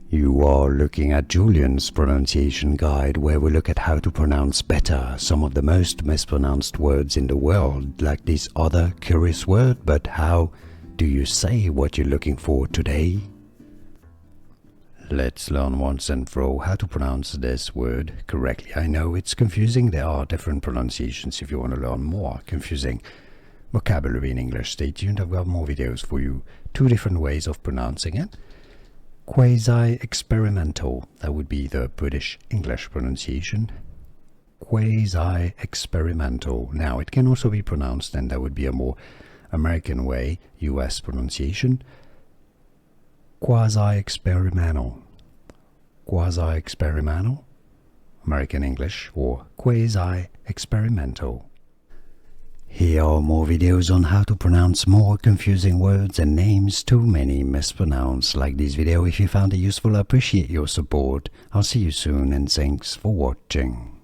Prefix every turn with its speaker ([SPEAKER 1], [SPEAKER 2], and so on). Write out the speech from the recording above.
[SPEAKER 1] You are looking at Julian's pronunciation guide, where we look at how to pronounce better some of the most mispronounced words in the world, like this other curious word. But how do you say what you're looking for today? Let's learn once and for all how to pronounce this word correctly. I know it's confusing. There are different pronunciations if you want to learn more confusing vocabulary in English. Stay tuned, I've got more videos for you. 2 different ways of pronouncing it. Quasi-experimental, that would be the British English pronunciation. Quasi-experimental. Now it can also be pronounced, and that would be a more American way, US pronunciation. Quasi-experimental. Quasi-experimental, American English, or quasi-experimental. Here are more videos on how to pronounce more confusing words and names too many mispronounced. Like this video if you found it useful. I appreciate your support. I'll see you soon, and thanks for watching.